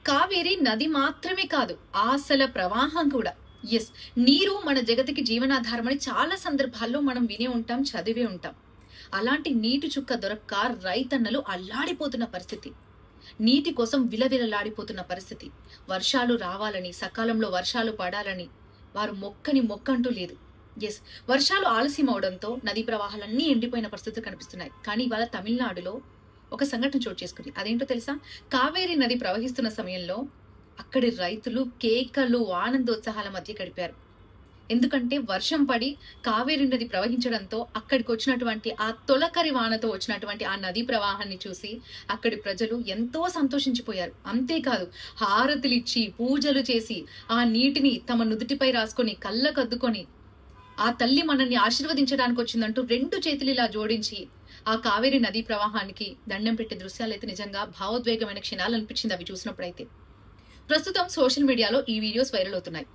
కావేరి నది మాత్రమే కాదు, ఆశల ప్రవాహం కూడా. ఎస్, నీరు మన జగతికి జీవనాధారమని చాలా సందర్భాల్లో మనం వినే ఉంటాం, చదివే ఉంటాం. అలాంటి నీటి చుక్క దొరక్క రైతన్నలు అల్లాడిపోతున్న పరిస్థితి, నీటి కోసం విలవిలలాడిపోతున్న పరిస్థితి. వర్షాలు రావాలని, సకాలంలో వర్షాలు పడాలని వారు మొక్కని మొక్కంటూ లేదు. ఎస్, వర్షాలు ఆలస్యం అవడంతో నదీ ప్రవాహాలన్నీ ఎండిపోయిన పరిస్థితులు కనిపిస్తున్నాయి. కానీ ఇవాళ తమిళనాడులో ఒక సంఘటన చోటు చేసుకుంది. అదేంటో తెలుసా? కావేరీ నది ప్రవహిస్తున్న సమయంలో అక్కడి రైతులు కేకలు, ఆనందోత్సాహాల మధ్య గడిపారు. ఎందుకంటే వర్షం పడి కావేరీ నది ప్రవహించడంతో అక్కడికి వచ్చినటువంటి ఆ తొలకరి వానతో వచ్చినటువంటి ఆ నదీ ప్రవాహాన్ని చూసి అక్కడి ప్రజలు ఎంతో సంతోషించిపోయారు. అంతేకాదు, హారతులిచ్చి పూజలు చేసి ఆ నీటిని తమ నుదుటిపై రాసుకొని కళ్ళకద్దుకొని ఆ తల్లి మనల్ని ఆశీర్వదించడానికి వచ్చిందంటూ రెండు చేతులు ఇలా జోడించి ఆ కావేరీ నదీ ప్రవాహానికి దండం పెట్టే దృశ్యాలైతే నిజంగా భావోద్వేగమైన క్షణాలు అనిపించింది అవి చూసినప్పుడైతే. ప్రస్తుతం సోషల్ మీడియాలో ఈ వీడియోస్ వైరల్ అవుతున్నాయి.